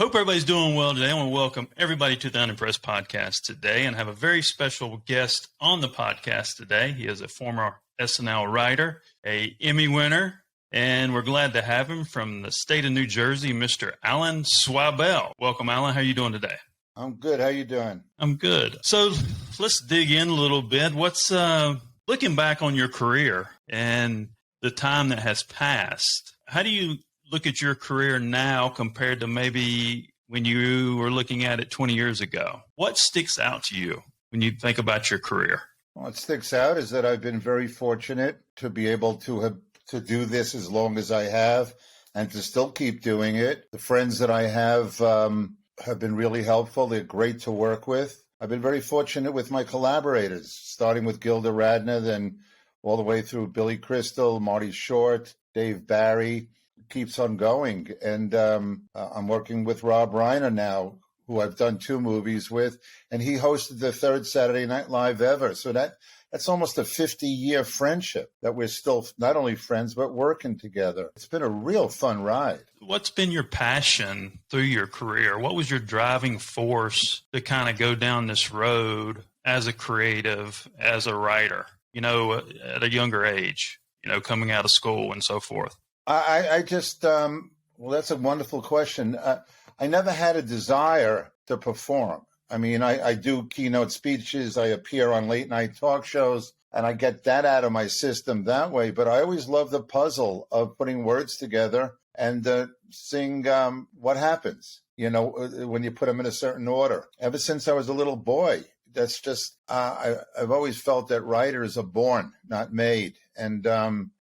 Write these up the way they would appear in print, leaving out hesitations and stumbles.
Hope everybody's doing well today. I want to welcome everybody to the Unimpressed podcast today and have a very special guest on the podcast today. He is a former SNL writer, a Emmy winner, and we're glad to have him from the state of New Jersey, Mr. Alan Zweibel. Welcome, Alan. How are you doing today? I'm good. How you doing? I'm good. So let's dig in a little bit. What's looking back on your career and the time that has passed, how do you look at your career now compared to maybe when you were looking at it 20 years ago? What sticks out to you when you think about your career? What sticks out is that I've been very fortunate to be able to do this as long as I have and to still keep doing it. The friends that I have been really helpful. They're great to work with. I've been very fortunate with my collaborators, starting with Gilda Radner, then all the way through Billy Crystal, Marty Short, Dave Barry. Keeps on going. And I'm working with Rob Reiner now, who I've done 2 movies with, and he hosted the 3rd Saturday Night Live ever. So that's almost a 50-year friendship that we're still not only friends, but working together. It's been a real fun ride. What's been your passion through your career? What was your driving force to kind of go down this road as a creative, as a writer, at a younger age, coming out of school and so forth? I just, well, that's a wonderful question. I never had a desire to perform. I mean, I do keynote speeches, I appear on late night talk shows, and I get that out of my system that way. But I always love the puzzle of putting words together and seeing what happens, when you put them in a certain order. Ever since I was a little boy, that's just, I've always felt that writers are born, not made. And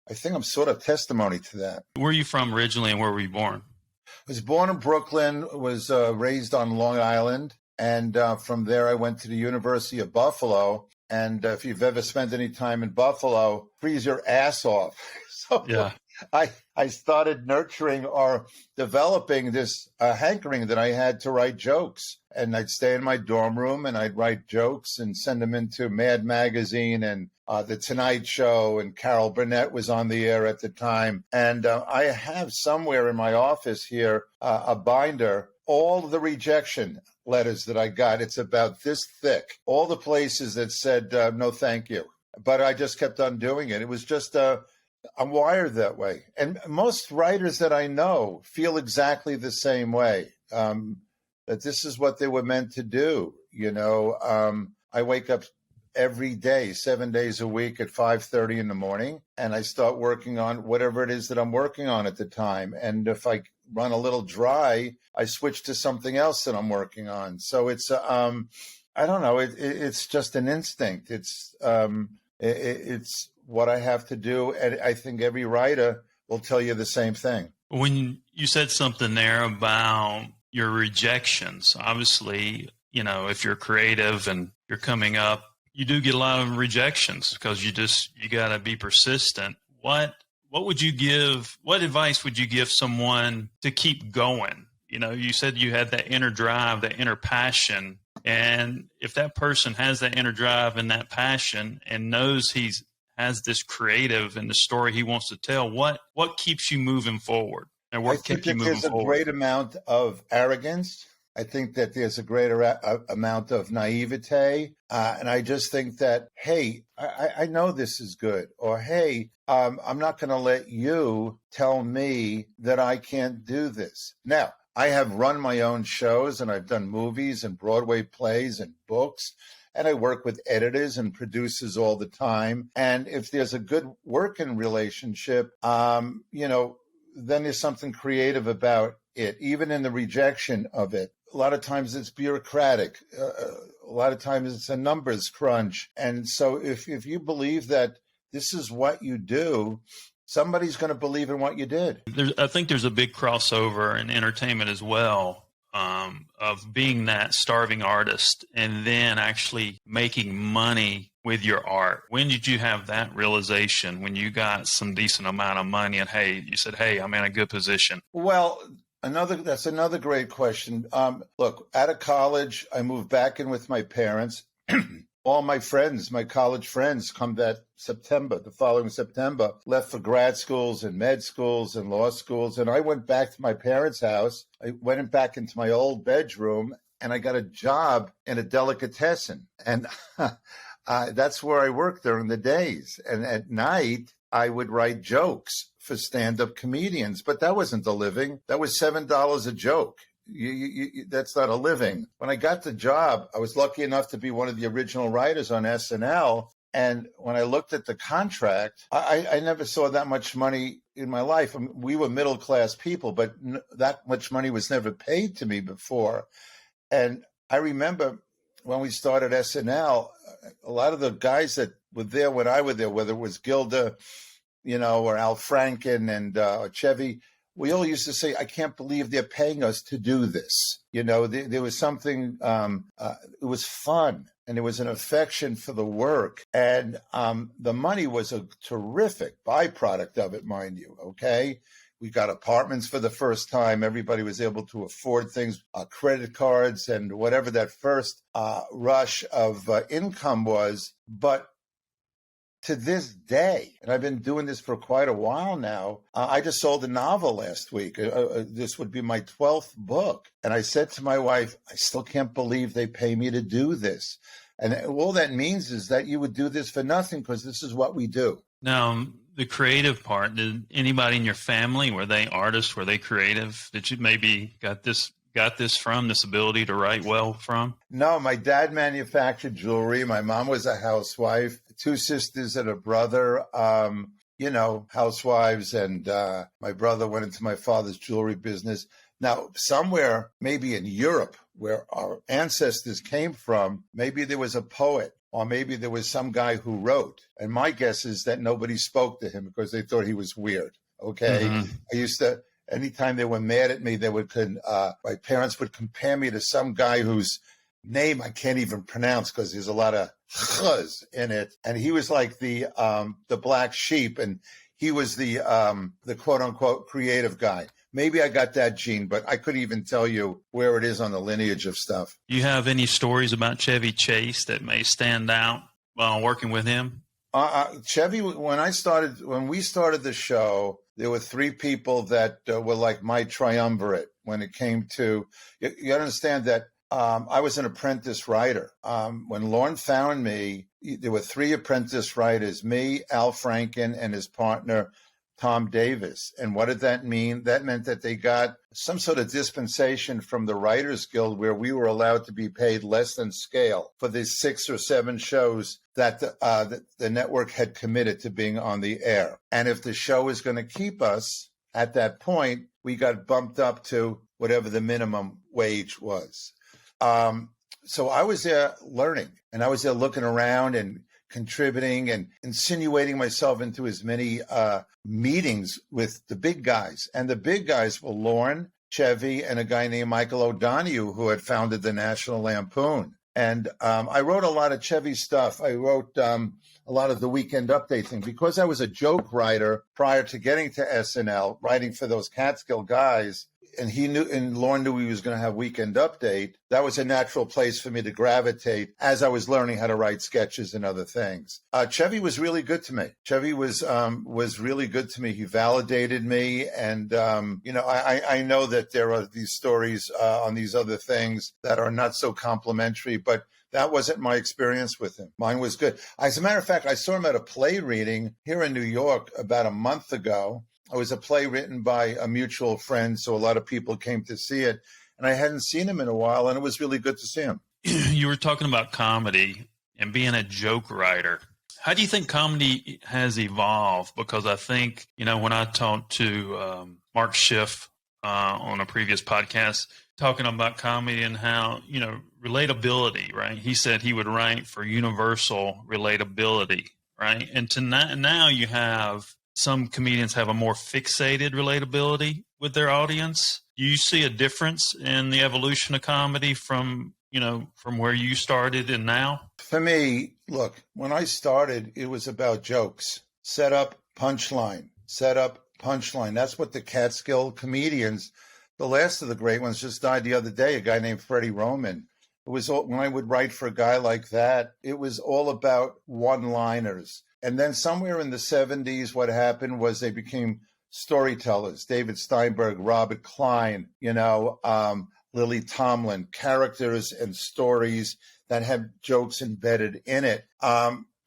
I think I'm sort of testimony to that. Where are you from originally and where were you born? I was born in Brooklyn, was raised on Long Island. And from there, I went to the University of Buffalo. And if you've ever spent any time in Buffalo, freeze your ass off. So yeah. I started nurturing or developing this hankering that I had to write jokes. And I'd stay in my dorm room and I'd write jokes and send them into Mad Magazine and The Tonight Show. And Carol Burnett was on the air at the time. And I have somewhere in my office here a binder, all the rejection letters that I got. It's about this thick. All the places that said, no, thank you. But I just kept on doing it. It was just I'm wired that way. And most writers that I know feel exactly the same way, that this is what they were meant to do. I wake up every day, 7 days a week at 5:30 in the morning, and I start working on whatever it is that I'm working on at the time. And if I run a little dry, I switch to something else that I'm working on. So it's, I don't know, it's just an instinct. It's what I have to do. And I think every writer will tell you the same thing. When you said something there about your rejections, obviously, if you're creative and you're coming up, you do get a lot of rejections because you got to be persistent. What advice would you give someone to keep going? You said you had that inner drive, that inner passion. And if that person has that inner drive and that passion and knows has this creative and the story he wants to tell, what keeps you moving forward? And what kept you moving forward? There's a great amount of arrogance. I think that there's a greater amount of naivete. And I just think that, hey, I know this is good. Or, hey, I'm not going to let you tell me that I can't do this. Now, I have run my own shows and I've done movies and Broadway plays and books. And I work with editors and producers all the time. And if there's a good working relationship, then there's something creative about it, even in the rejection of it. A lot of times it's bureaucratic. A lot of times it's a numbers crunch. And so if you believe that this is what you do, somebody's going to believe in what you did. I think there's a big crossover in entertainment as well. Of being that starving artist and then actually making money with your art. When did you have that realization when you got some decent amount of money and you said, hey, I'm in a good position? Well, that's another great question. Look, out of college, I moved back in with my parents. all my friends, my college friends, come that September, the following September, left for grad schools and med schools and law schools. And I went back to my parents' house. I went back into my old bedroom and I got a job in a delicatessen. And that's where I worked during the days. And at night, I would write jokes for stand-up comedians. But that wasn't a living. That was $7 a joke. That's not a living. When I got the job, I was lucky enough to be one of the original writers on SNL. And when I looked at the contract, I never saw that much money in my life. I mean, we were middle-class people, but that much money was never paid to me before. And I remember when we started SNL, a lot of the guys that were there when I was there, whether it was Gilda, or Al Franken and Chevy, we all used to say, I can't believe they're paying us to do this. There was something, it was fun, and there was an affection for the work. And the money was a terrific byproduct of it, mind you, okay? We got apartments for the first time. Everybody was able to afford things, credit cards, and whatever that first rush of income was. But to this day, and I've been doing this for quite a while now, I just sold a novel last week. This would be my 12th book. And I said to my wife, I still can't believe they pay me to do this. And all that means is that you would do this for nothing because this is what we do. Now, the creative part, did anybody in your family, were they artists? Were they creative? Did you maybe got this from, this ability to write well from? No, my dad manufactured jewelry. My mom was a housewife, 2 sisters and a brother, housewives. And my brother went into my father's jewelry business. Now, somewhere, maybe in Europe, where our ancestors came from, maybe there was a poet, or maybe there was some guy who wrote. And my guess is that nobody spoke to him because they thought he was weird. Okay. Mm-hmm. Anytime they were mad at me, my parents would compare me to some guy whose name I can't even pronounce because there's a lot of chuz in it. And he was like the black sheep, and he was the quote unquote creative guy. Maybe I got that gene, but I couldn't even tell you where it is on the lineage of stuff. You have any stories about Chevy Chase that may stand out while working with him? Chevy, when we started the show, there were 3 people that were like my triumvirate when it came to, you understand that I was an apprentice writer. When Lorne found me, there were 3 apprentice writers, me, Al Franken, and his partner, Tom Davis. And what did that mean? That meant that they got some sort of dispensation from the Writers Guild where we were allowed to be paid less than scale for the 6 or 7 shows that the network had committed to being on the air. And if the show was going to keep us at that point, we got bumped up to whatever the minimum wage was. So I was there learning, and I was there looking around and contributing and insinuating myself into as many meetings with the big guys. And the big guys were Lorne, Chevy, and a guy named Michael O'Donoghue, who had founded the National Lampoon. And I wrote a lot of Chevy stuff. I wrote a lot of the Weekend Update thing because I was a joke writer prior to getting to SNL, writing for those Catskill guys. And Lorne knew he was going to have Weekend Update. That was a natural place for me to gravitate as I was learning how to write sketches and other things. Chevy was really good to me. Chevy was really good to me. He validated me. And, I know that there are these stories on these other things that are not so complimentary, but that wasn't my experience with him. Mine was good. As a matter of fact, I saw him at a play reading here in New York about a month ago. It was a play written by a mutual friend, so a lot of people came to see it. And I hadn't seen him in a while, and it was really good to see him. You were talking about comedy and being a joke writer. How do you think comedy has evolved? Because I think, when I talked to Mark Schiff on a previous podcast, talking about comedy and how, relatability, right? He said he would write for universal relatability, right? And now you have some comedians have a more fixated relatability with their audience. Do you see a difference in the evolution of comedy from where you started and now? For me, look, when I started, it was about jokes. Set up, punchline. Set up, punchline. That's what the Catskill comedians, the last of the great ones, just died the other day, a guy named Freddie Roman. It was all, when I would write for a guy like that, it was all about one-liners. And then somewhere in the 70s, what happened was they became storytellers. David Steinberg, Robert Klein, Lily Tomlin, characters and stories that have jokes embedded in it.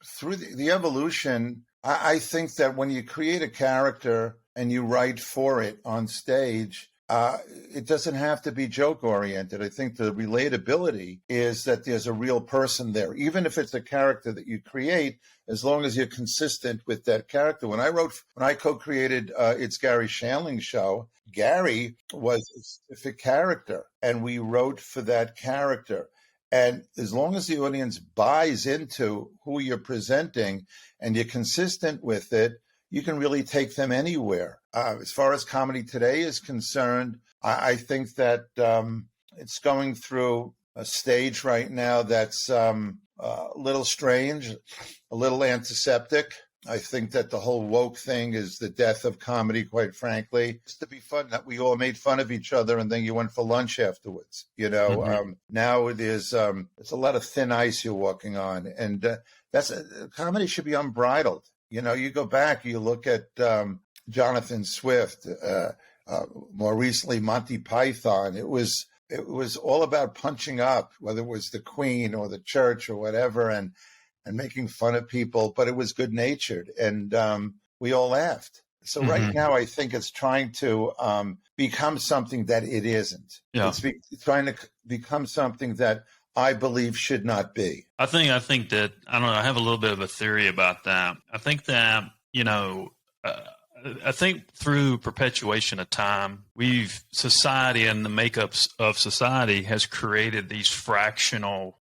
Through the evolution, I think that when you create a character and you write for it on stage, it doesn't have to be joke-oriented. I think the relatability is that there's a real person there, even if it's a character that you create, as long as you're consistent with that character. When I co-created It's Garry Shandling Show, Garry was a specific character, and we wrote for that character. And as long as the audience buys into who you're presenting and you're consistent with it, you can really take them anywhere. As far as comedy today is concerned, I think that it's going through a stage right now that's a little strange, a little antiseptic. I think that the whole woke thing is the death of comedy, quite frankly. It used to be fun that we all made fun of each other and then you went for lunch afterwards. Now there's a lot of thin ice you're walking on, and comedy should be unbridled. You go back, you look at Jonathan Swift, more recently Monty Python. It was all about punching up, whether it was the Queen or the church or whatever, and making fun of people, but it was good-natured, and we all laughed. So right now, I think it's trying to become something that it isn't. Yeah. It's trying to become something that I believe should not be. I think that, I don't know, I have a little bit of a theory about that. I think that, I think through perpetuation of time, society and the makeups of society has created these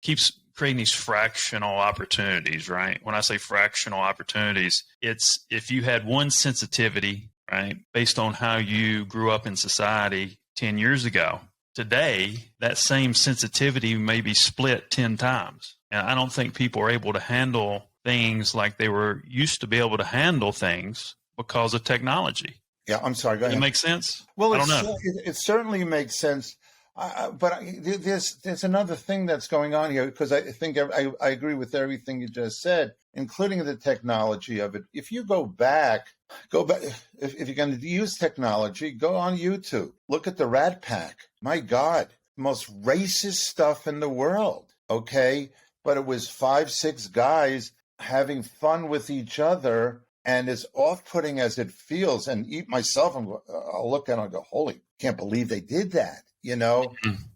keeps creating these fractional opportunities, right? When I say fractional opportunities, it's if you had one sensitivity, right, based on how you grew up in society 10 years ago, today, that same sensitivity may be split 10 times. And I don't think people are able to handle things like they were used to be able to handle things because of technology. Yeah, I'm sorry. Go ahead. Does it make sense? Well, I don't know. It certainly makes sense. But there's another thing that's going on here, because I think I agree with everything you just said, including the technology of it. If you go back, if you're going to use technology, go on YouTube. Look at the Rat Pack. My God, most racist stuff in the world, okay? But it was 5-6 guys having fun with each other, and as off-putting as it feels, and myself, I'll look at it and go, holy, can't believe they did that.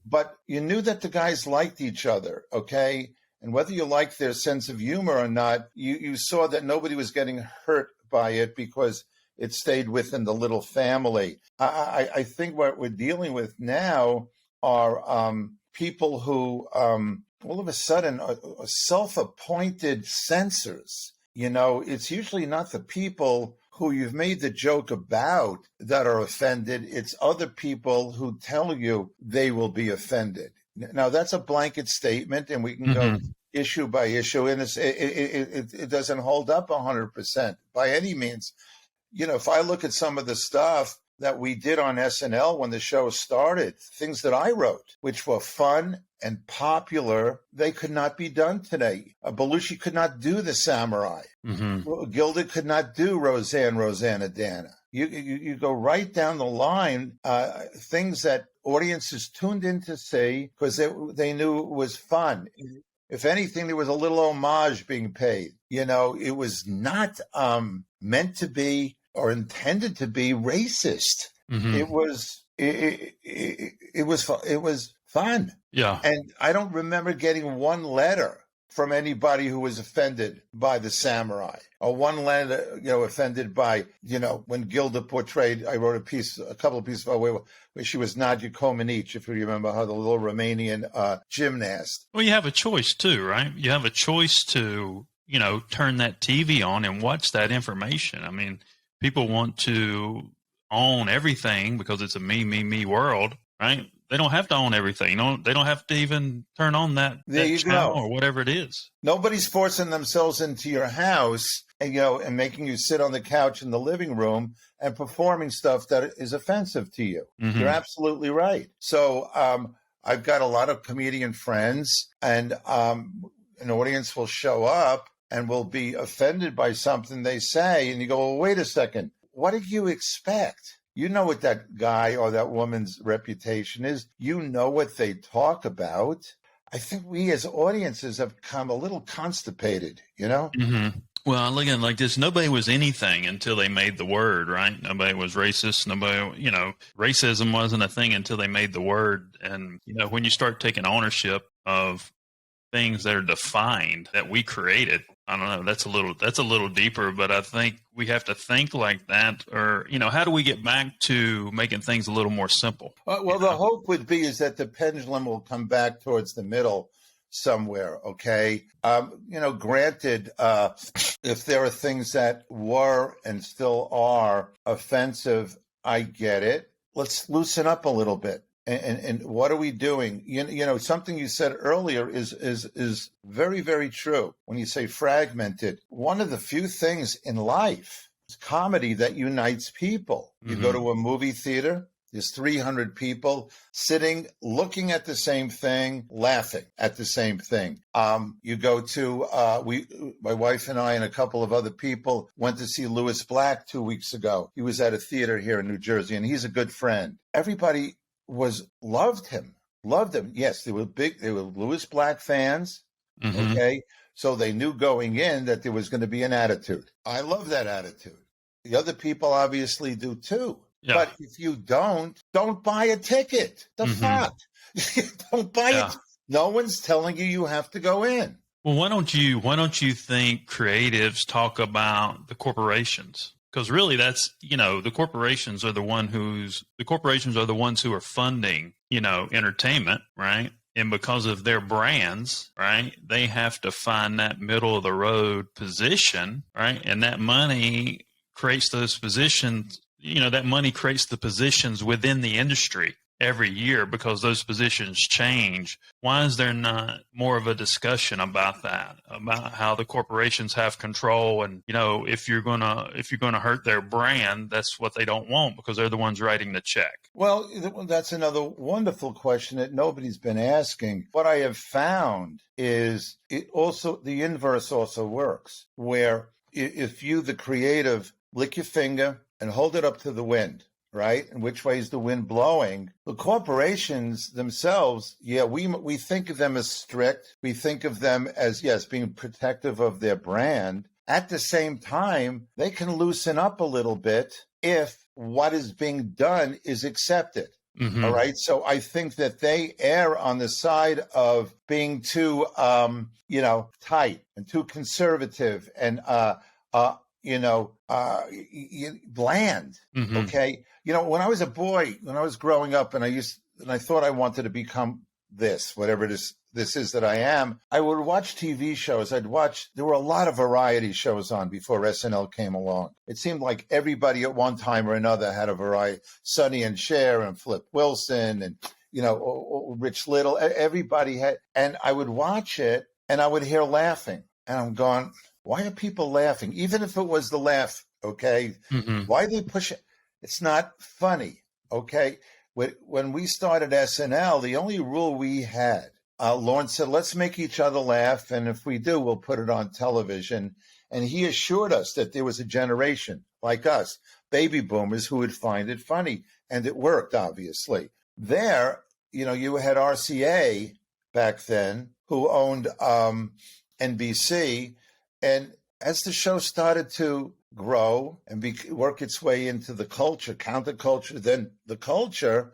But you knew that the guys liked each other, okay? And whether you liked their sense of humor or not, you saw that nobody was getting hurt by it because it stayed within the little family. I think what we're dealing with now are people who all of a sudden are self-appointed censors. It's usually not the people who you've made the joke about that are offended. It's other people who tell you they will be offended. Now, that's a blanket statement, and we can go issue by issue, and it doesn't hold up 100% by any means. If I look at some of the stuff that we did on SNL when the show started, things that I wrote, which were fun and popular, they could not be done today. Belushi could not do the samurai. Gilda could not do Rosanna Dana. You go right down the line, things that audiences tuned in to see because they knew it was fun. If anything, there was a little homage being paid. It was not meant to be or intended to be racist. It was fun. Yeah. And I don't remember getting one letter from anybody who was offended by the samurai, or one letter, offended by, when Gilda portrayed, I wrote a couple of pieces where she was Nadia Comaneci, if you remember her, the little Romanian gymnast. Well, you have a choice too, right? You have a choice to, turn that TV on and watch that information. I mean, people want to own everything because it's a me world, right? They don't have to own everything. They don't have to even turn on that channel or whatever it is. Nobody's forcing themselves into your house and making you sit on the couch in the living room and performing stuff that is offensive to you. You're absolutely right. So I've got a lot of comedian friends, and an audience will show up and will be offended by something they say. And you go, well, wait a second. What did you expect? You know what that guy or that woman's reputation is. You know what they talk about. I think we as audiences have become a little constipated, you know? Mm-hmm. Well, look at it like this. Nobody was anything until they made the word, right? Nobody was racist. Nobody, racism wasn't a thing until they made the word. And, when you start taking ownership of things that are defined that we created, I don't know, that's a little deeper, but I think we have to think like that, or, how do we get back to making things a little more simple? Well, the hope would be is that the pendulum will come back towards the middle somewhere. Okay. Granted, if there are things that were and still are offensive, I get it. Let's loosen up a little bit. And what are we doing? Something you said earlier is very, very true. When you say fragmented, one of the few things in life is comedy that unites people. You go to a movie theater, there's 300 people sitting, looking at the same thing, laughing at the same thing. You go to, my wife and I and a couple of other people went to see Louis Black 2 weeks ago. He was at a theater here in New Jersey, and he's a good friend. Everybody loved him. Yes, they were Louis Black fans. Mm-hmm. Okay. So they knew going in that there was going to be an attitude. I love that attitude. The other people obviously do too. Yeah. But if you don't buy a ticket. The fuck? Don't buy it. No one's telling you have to go in. Well, why don't you think creatives talk about the corporations? Because really, that's the corporations are the ones who are funding entertainment, right? And because of their brands, right, they have to find that middle of the road position, right? And that money creates those positions. That money creates the positions within the industry every year because those positions change. Why is there not more of a discussion about that, about how the corporations have control? And, if you're going to hurt their brand, that's what they don't want because they're the ones writing the check. Well, that's another wonderful question that nobody's been asking. What I have found is the inverse also works, where if you, the creative, lick your finger and hold it up to the wind, right? And which way is the wind blowing? The corporations themselves, we think of them as strict. We think of them as, being protective of their brand. At the same time, they can loosen up a little bit if what is being done is accepted. Mm-hmm. All right. So I think that they err on the side of being too, tight and too conservative and, bland. Mm-hmm. Okay. When I was a boy, when I was growing up and I thought I wanted to become this, whatever this is that I am, I would watch TV shows. There were a lot of variety shows on before SNL came along. It seemed like everybody at one time or another had a variety. Sonny and Cher and Flip Wilson and, Rich Little, everybody had, and I would watch it and I would hear laughing and I'm going, why are people laughing? Even if it was the laugh, okay, Why they push it? It's not funny, okay? When we started SNL, the only rule we had, Lawrence said, let's make each other laugh, and if we do, we'll put it on television. And he assured us that there was a generation like us, baby boomers, who would find it funny, and it worked, obviously. There, you had RCA back then, who owned NBC, and as the show started to grow and work its way into the culture, counterculture, then the culture,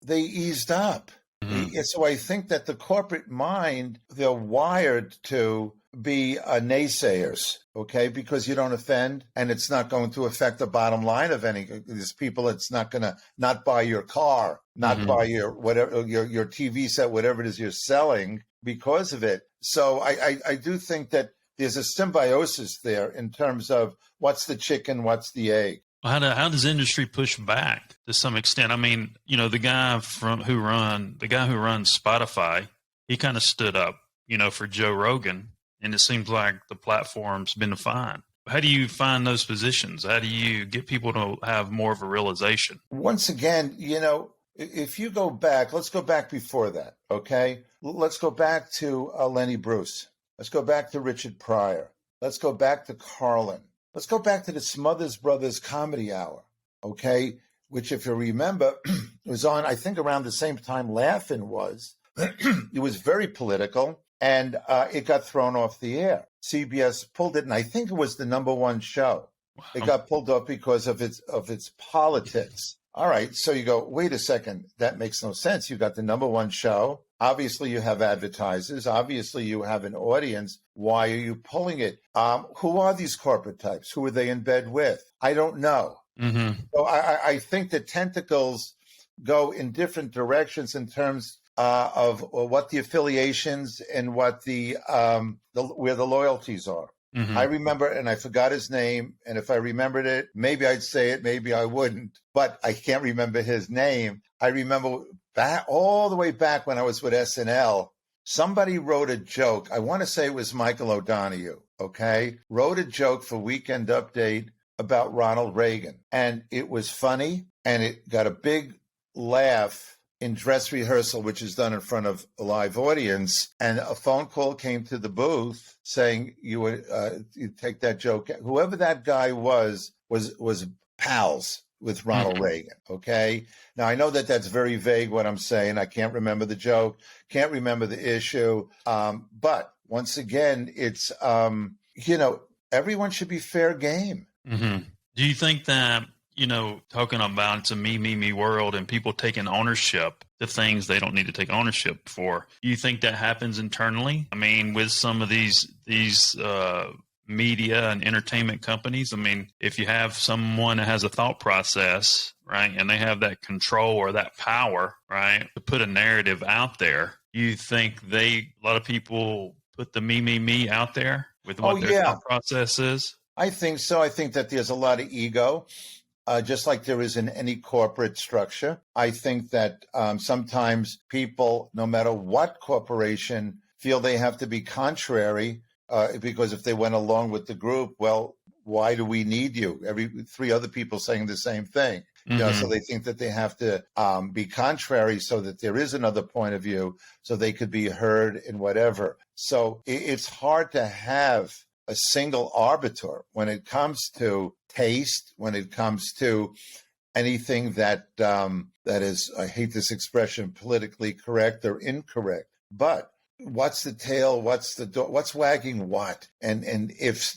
they eased up. Mm-hmm. So I think that the corporate mind, they're wired to be naysayers, okay, because you don't offend and it's not going to affect the bottom line of any of these people. It's not going to not buy your car, not buy your whatever, your TV set, whatever it is you're selling because of it. So I do think that there's a symbiosis there in terms of what's the chicken, what's the egg. How does industry push back to some extent? I mean, the guy who runs Spotify, he kind of stood up, for Joe Rogan, and it seems like the platform's been fine. How do you find those positions? How do you get people to have more of a realization? Once again, If you go back, let's go back before that, okay? Let's go back to Lenny Bruce. Let's go back to Richard Pryor. Let's go back to Carlin. Let's go back to the Smothers Brothers Comedy Hour, okay? Which, if you remember, was on, I think, around the same time Laugh-In was. It was very political, and it got thrown off the air. CBS pulled it, and I think it was the number one show. Wow. It got pulled off because of its politics. All right, so you go, wait a second, that makes no sense. You got the number one show. Obviously, you have advertisers. Obviously, you have an audience. Why are you pulling it? Who are these corporate types? Who are they in bed with? I don't know. Mm-hmm. So I think the tentacles go in different directions in terms of what the affiliations and what where the loyalties are. Mm-hmm. I remember, and I forgot his name, and if I remembered it, maybe I'd say it, maybe I wouldn't, but I can't remember his name. I remember all the way back when I was with SNL, somebody wrote a joke. I want to say it was Michael O'Donoghue, okay? Wrote a joke for Weekend Update about Ronald Reagan, and it was funny, and it got a big laugh in dress rehearsal, which is done in front of a live audience, and a phone call came to the booth saying you would take that joke. Whoever that guy was pals with Ronald Reagan, okay? Now, I know that that's very vague what I'm saying. I can't remember the joke, can't remember the issue. But once again, it's, everyone should be fair game. Mm-hmm. Do you think that, talking about it's a me world and people taking ownership to things they don't need to take ownership for, do you think that happens internally? I mean, with some of these media and entertainment companies, I mean, if you have someone that has a thought process, right, and they have that control or that power, right, to put a narrative out there, you think a lot of people put the me out there with what their thought process is? I think so. I think that there's a lot of ego. Just like there is in any corporate structure. I think that sometimes people, no matter what corporation, feel they have to be contrary because if they went along with the group, well, why do we need you? Three other people saying the same thing. Mm-hmm. So they think that they have to be contrary so that there is another point of view so they could be heard in whatever. So it's hard to have a single arbiter when it comes to taste, when it comes to anything that is, I hate this expression, politically correct or incorrect. But what's the tail? What's wagging what? And if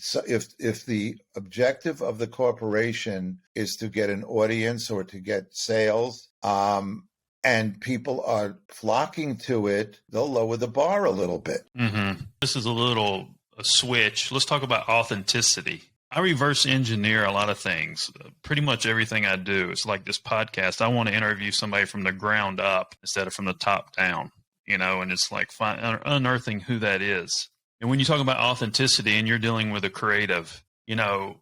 the objective of the corporation is to get an audience or to get sales, and people are flocking to it, they'll lower the bar a little bit. Mm-hmm. This is a switch. Let's talk about authenticity. I reverse engineer a lot of things. Pretty much everything I do. It's like this podcast. I want to interview somebody from the ground up instead of from the top down, and it's like unearthing who that is. And when you talk about authenticity and you're dealing with a creative,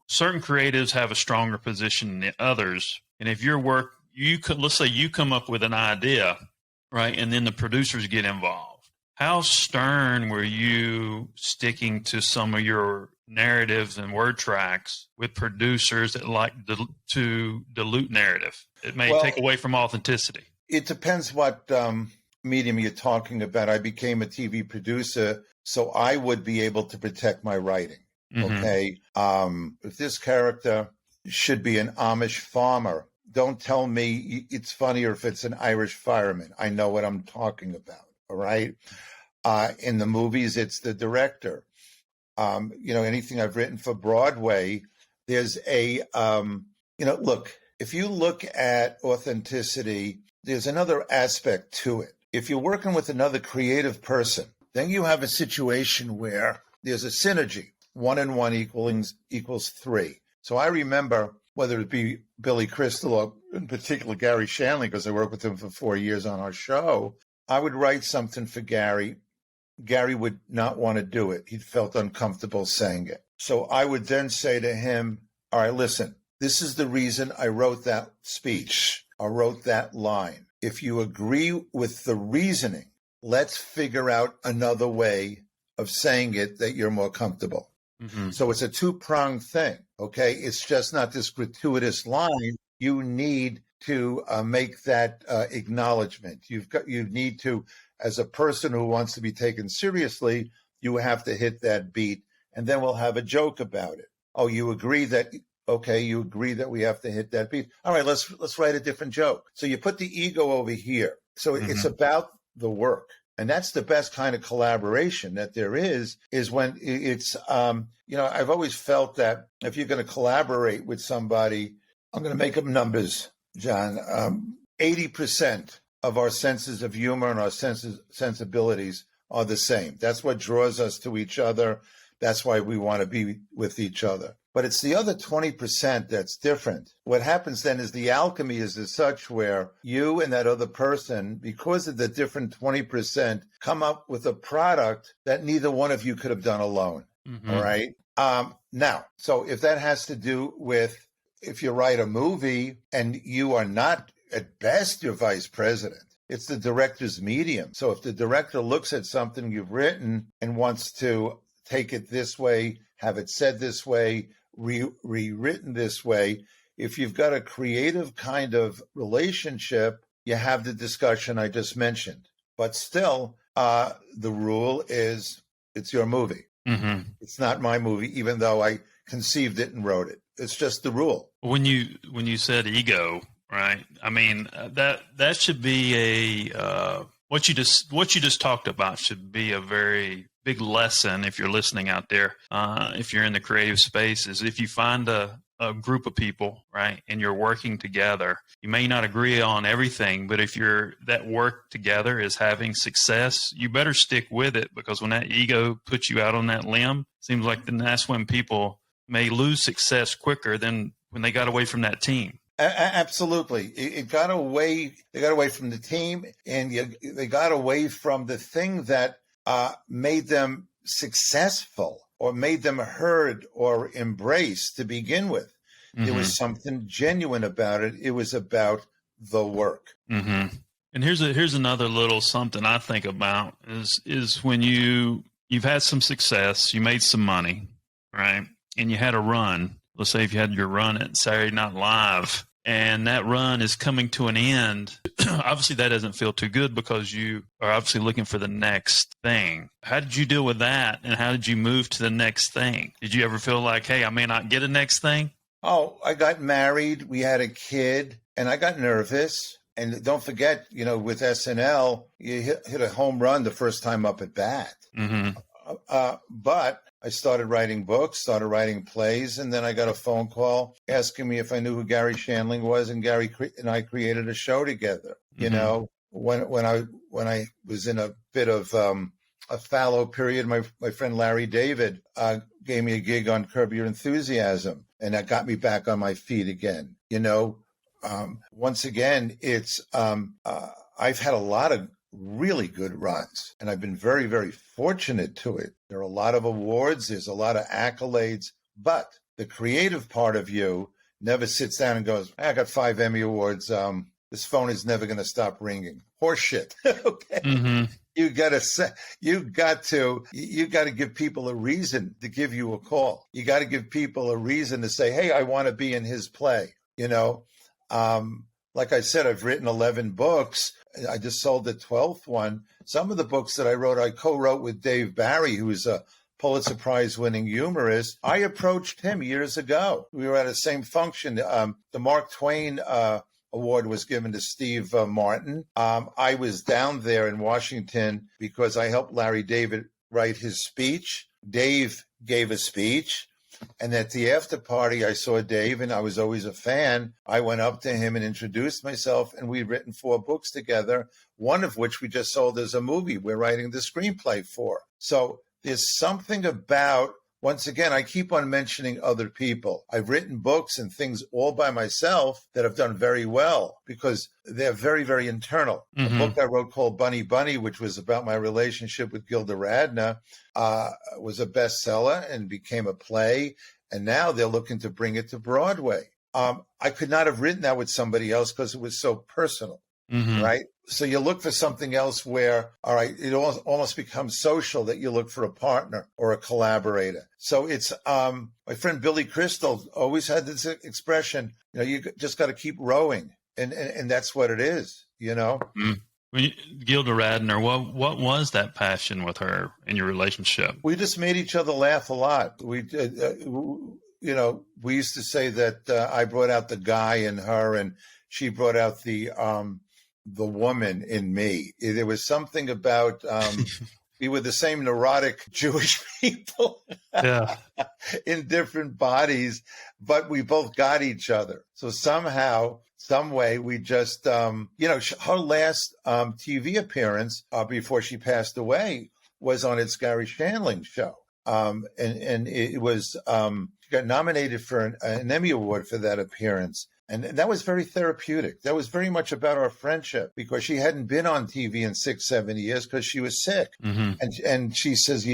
certain creatives have a stronger position than others. And if your work, let's say you come up with an idea, right? And then the producers get involved. How stern were you sticking to some of your narratives and word tracks with producers that like to dilute narrative? It may take away from authenticity. It depends what medium you're talking about. I became a TV producer, so I would be able to protect my writing. Mm-hmm. Okay. If this character should be an Amish farmer, don't tell me it's funnier if it's an Irish fireman. I know what I'm talking about. All right. In the movies, it's the director. Anything I've written for Broadway, there's look, if you look at authenticity, there's another aspect to it. If you're working with another creative person, then you have a situation where there's a synergy. 1 and 1 equals 3. So I remember, whether it be Billy Crystal or in particular Garry Shandling, because I worked with him for 4 years on our show, I would write something for Garry. Garry would not want to do it. He felt uncomfortable saying it. So I would then say to him, all right, listen, this is the reason I wrote that speech or wrote that line. If you agree with the reasoning, let's figure out another way of saying it that you're more comfortable. Mm-hmm. So it's a two-pronged thing, okay? It's just not this gratuitous line. You need to make that acknowledgement. You need to, as a person who wants to be taken seriously, you have to hit that beat, and then we'll have a joke about it. Oh, you agree that? Okay, you agree that we have to hit that beat. All right, let's write a different joke. So you put the ego over here. So it's about the work. And that's the best kind of collaboration that there is when it's, I've always felt that if you're going to collaborate with somebody, I'm going to make up numbers, John, 80% of our senses of humor and our sensibilities are the same. That's what draws us to each other. That's why we want to be with each other. But it's the other 20% that's different. What happens then is the alchemy is as such where you and that other person, because of the different 20%, come up with a product that neither one of you could have done alone. Mm-hmm. All right. Now, so if that has to do with if you write a movie and you are not, at best, your vice president, it's the director's medium. So if the director looks at something you've written and wants to take it this way, have it said this way, rewritten this way, if you've got a creative kind of relationship, you have the discussion I just mentioned. But still, the rule is it's your movie. Mm-hmm. It's not my movie, even though I conceived it and wrote it. It's just the rule. When you said ego, right? I mean, that should be what you just talked about should be a very big lesson if you're listening out there. If you're in the creative space, is if you find a group of people, right, and you're working together, you may not agree on everything, but if that work together is having success, you better stick with it, because when that ego puts you out on that limb, it seems like then that's when people may lose success quicker than when they got away from that team. Absolutely. It got away. They got away from the team, and they got away from the thing that made them successful or made them heard or embraced to begin with. Mm-hmm. There was something genuine about it. It was about the work. Mm-hmm. And here's another little something I think about is when you've had some success, you made some money, right? And you had a run. Let's say if you had your run at Saturday Night Live, and that run is coming to an end, obviously that doesn't feel too good because you are obviously looking for the next thing. How did you deal with that, and how did you move to the next thing? Did you ever feel like, hey, I may not get a next thing? Oh, I got married. We had a kid, and I got nervous. And don't forget, with SNL, you hit a home run the first time up at bat. Mm-hmm. But I started writing books, started writing plays, and then I got a phone call asking me if I knew who Garry Shandling was, and Garry and I created a show together. Mm-hmm. When I was in a bit of a fallow period, my friend Larry David gave me a gig on Curb Your Enthusiasm, and that got me back on my feet again. Once again, it's I've had a lot of really good runs, and I've been very, very fortunate to it. There are a lot of awards, there's a lot of accolades, but the creative part of you never sits down and goes, I got 5 Emmy Awards. This phone is never going to stop ringing. Horseshit. Okay. Mm-hmm. You got to give people a reason to give you a call. You got to give people a reason to say, hey, I want to be in his play. Like I said, I've written 11 books. I just sold the 12th one. Some of the books that I wrote, I co-wrote with Dave Barry, who is a Pulitzer Prize-winning humorist. I approached him years ago. We were at the same function. The Mark Twain award was given to Steve Martin. I was down there in Washington because I helped Larry David write his speech. Dave gave a speech. And at the after party, I saw Dave, and I was always a fan. I went up to him and introduced myself, and we'd written 4 books together, one of which we just sold as a movie we're writing the screenplay for. So there's something about, once again, I keep on mentioning other people. I've written books and things all by myself that have done very well because they're very, very internal. Mm-hmm. A book I wrote called Bunny Bunny, which was about my relationship with Gilda Radner, was a bestseller and became a play. And now they're looking to bring it to Broadway. I could not have written that with somebody else because it was so personal, mm-hmm. right? So you look for something else where, all right, it almost becomes social that you look for a partner or a collaborator. So it's my friend Billy Crystal always had this expression, you just got to keep rowing. And that's what it is, you know. Mm. Gilda Radner, what was that passion with her in your relationship? We just made each other laugh a lot. We used to say that I brought out the guy in her, and she brought out the woman in me. There was something about we were the same neurotic Jewish people Yeah. in different bodies, but we both got each other. So somehow, some way, we just, her last TV appearance before she passed away was on its Garry Shandling show. And it was, she got nominated for an Emmy Award for that appearance. And that was very therapeutic. That was very much about our friendship, because she hadn't been on TV in 6-7 years because she was sick. Mm-hmm. And she says,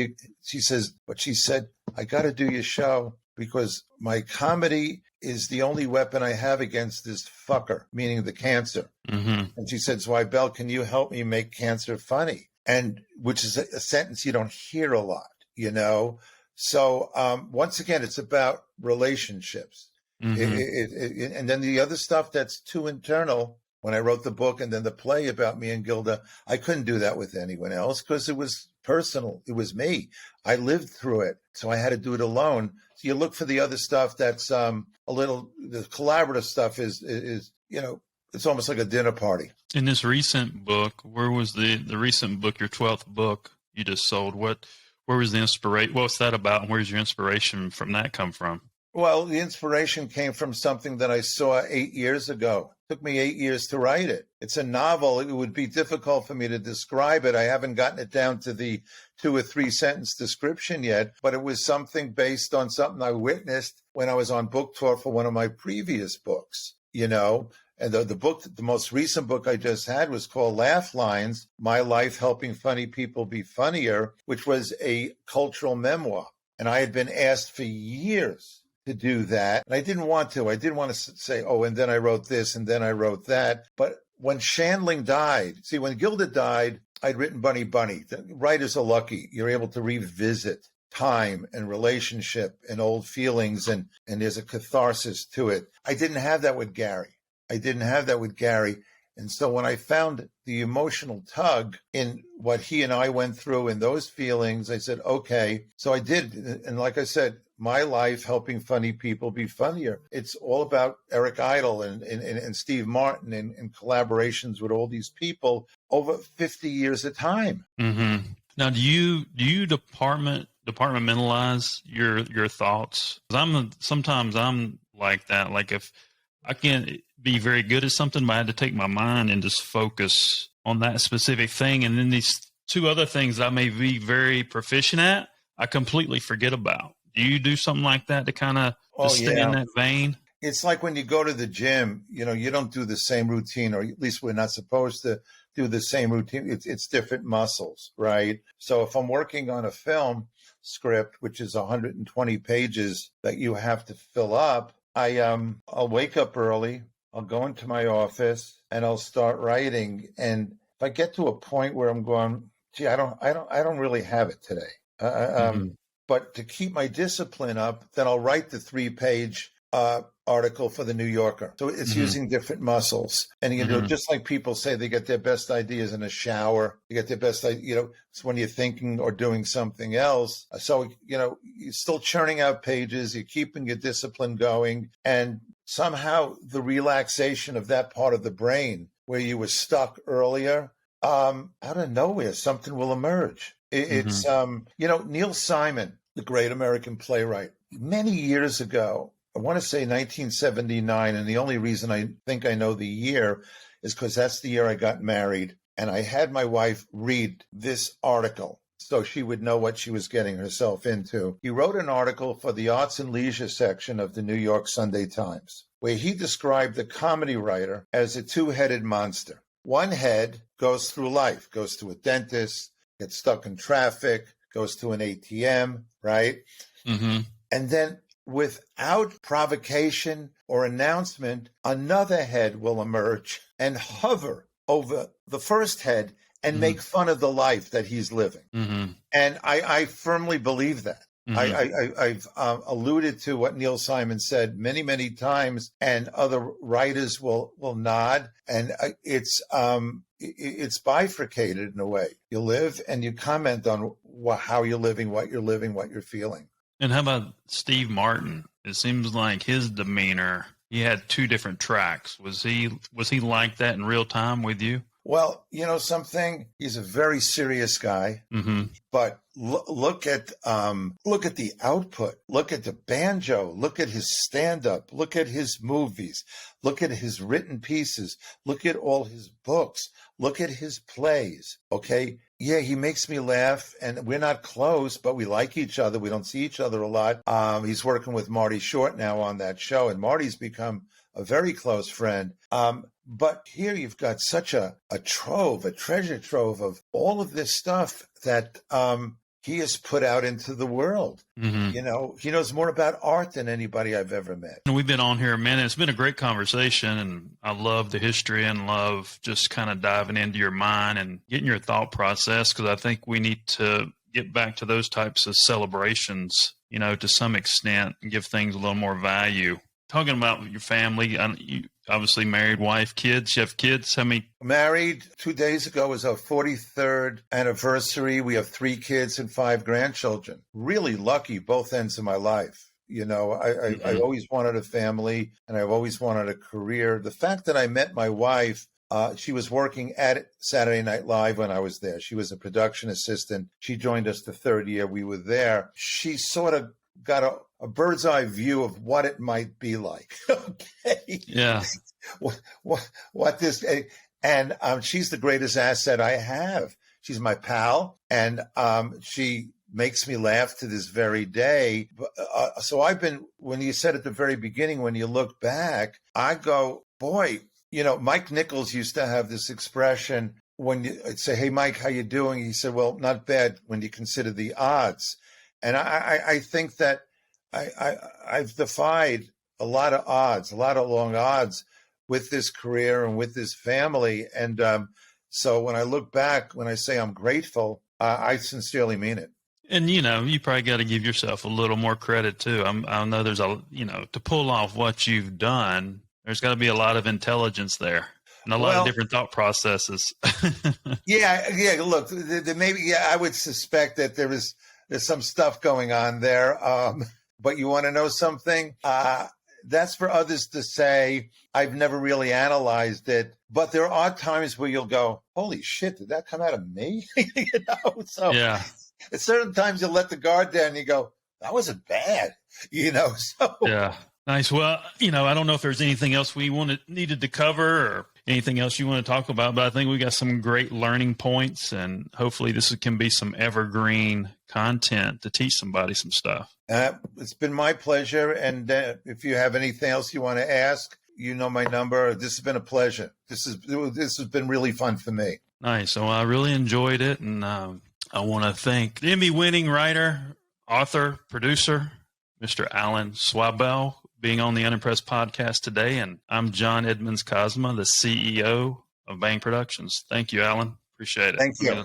I got to do your show because my comedy is the only weapon I have against this fucker, meaning the cancer. Mm-hmm. And she said, Zweibel, can you help me make cancer funny? And which is a sentence you don't hear a lot, you know? So once again, it's about relationships. Mm-hmm. And then the other stuff that's too internal. When I wrote the book and then the play about me and Gilda, I couldn't do that with anyone else because it was personal. It was me. I lived through it. So I had to do it alone. So you look for the other stuff that's the collaborative stuff is it's almost like a dinner party. In this recent book, where was the recent book, your 12th book you just sold? Where was the inspiration? What's that about? And where's your inspiration from that come from? Well, the inspiration came from something that I saw 8 years ago. It took me 8 years to write it. It's a novel. It would be difficult for me to describe it. I haven't gotten it down to the 2 or 3 sentence description yet, but it was something based on something I witnessed when I was on book tour for one of my previous books, you know. And the most recent book I just had was called Laugh Lines, My Life Helping Funny People Be Funnier, which was a cultural memoir. And I had been asked for years to do that. And I didn't want to. I didn't want to say, oh, and then I wrote this, and then I wrote that. But when Shandling died, when Gilda died, I'd written Bunny Bunny. The writers are lucky. You're able to revisit time and relationship and old feelings, and there's a catharsis to it. I didn't have that with Garry. And so when I found the emotional tug in what he and I went through and those feelings, I said, okay. So I did. And like I said, My Life Helping Funny People Be Funnier. It's all about Eric Idle and Steve Martin and collaborations with all these people over 50 years of time. Mm-hmm. Now, do you departmentalize your thoughts? 'Cause sometimes I'm like that. Like if I can't be very good at something, but I had to take my mind and just focus on that specific thing. And then these 2 other things that I may be very proficient at, I completely forget about. Do you do something like that to kind of stay in that vein? It's like when you go to the gym, you don't do the same routine, or at least we're not supposed to do the same routine. It's different muscles, right? So if I'm working on a film script, which is 120 pages that you have to fill up, I'll wake up early, I'll go into my office, and I'll start writing. And if I get to a point where I'm going, gee, I don't really have it today. But to keep my discipline up, then I'll write the 3-page article for the New Yorker. So it's using different muscles. And, just like people say they get their best ideas in a shower, you get their best, it's when you're thinking or doing something else. So, you're still churning out pages, you're keeping your discipline going. And somehow the relaxation of that part of the brain where you were stuck earlier, out of nowhere, something will emerge. It's, Neil Simon, the great American playwright, many years ago, I want to say 1979, and the only reason I think I know the year is because that's the year I got married, and I had my wife read this article so she would know what she was getting herself into. He wrote an article for the Arts and Leisure section of the New York Sunday Times, where he described the comedy writer as a 2-headed monster. One head goes through life, goes to a dentist, gets stuck in traffic, goes to an ATM, right? Mm-hmm. And then without provocation or announcement, another head will emerge and hover over the first head and make fun of the life that he's living. Mm-hmm. And I firmly believe that. I've alluded to what Neil Simon said many, many times, and other writers will nod. And it's bifurcated in a way. You live and you comment on how you're living, what you're feeling. And how about Steve Martin? It seems like his demeanor, he had two different tracks. Was he like that in real time with you? Well, you know something? He's a very serious guy, but look at the output. Look at the banjo. Look at his stand-up. Look at his movies. Look at his written pieces. Look at all his books. Look at his plays. Okay, yeah, he makes me laugh, and we're not close, but we like each other. We don't see each other a lot. He's working with Marty Short now on that show, and Marty's become a very close friend. But here you've got such a treasure trove of all of this stuff that he has put out into the world. You know, he knows more about art than anybody I've ever met. And we've been on here a minute. It's been a great conversation, and I love the history and love just kind of diving into your mind and getting your thought process, because I think we need to get back to those types of celebrations, you know, to some extent, and give things a little more value. Talking about your family, you obviously married, wife, kids. You have kids? How many? Married 2 days ago was our 43rd anniversary. We have 3 kids and 5 grandchildren. Really lucky, both ends of my life. You know, I always wanted a family, and I've always wanted a career. The fact that I met my wife, she was working at Saturday Night Live when I was there. She was a production assistant. She joined us the 3rd year we were there. She sort of got a bird's eye view of what it might be like. Okay. Yeah. What this, and she's the greatest asset I have. She's my pal, and she makes me laugh to this very day. So when you said at the very beginning, when you look back, I go, boy, you know, Mike Nichols used to have this expression when you say, "Hey, Mike, how you doing?" He said, "Well, not bad when you consider the odds." And I think that I've defied a lot of odds, a lot of long odds with this career and with this family. And so when I look back, when I say I'm grateful, I sincerely mean it. And, you know, you probably got to give yourself a little more credit, too. I know there's to pull off what you've done, there's got to be a lot of intelligence there and a lot of different thought processes. Yeah. Look, I would suspect that there's some stuff going on there. But you want to know something? That's for others to say. I've never really analyzed it, but there are times where you'll go, "Holy shit, did that come out of me?" You know? So yeah. At certain times you'll let the guard down and you go, "That wasn't bad," you know? So yeah. Nice. Well, you know, I don't know if there's anything else we needed to cover or anything else you want to talk about, but I think we got some great learning points, and hopefully this can be some evergreen content to teach somebody some stuff. It's been my pleasure. And if you have anything else you want to ask, you know my number. This has been a pleasure. This has been really fun for me. Nice. So I really enjoyed it. And I want to thank the Emmy-winning writer, author, producer, Mr. Alan Zweibel, being on the Unimpressed podcast today. And I'm John Edmonds Cosma, the CEO of Bang Productions. Thank you, Alan. Appreciate it. Thank you.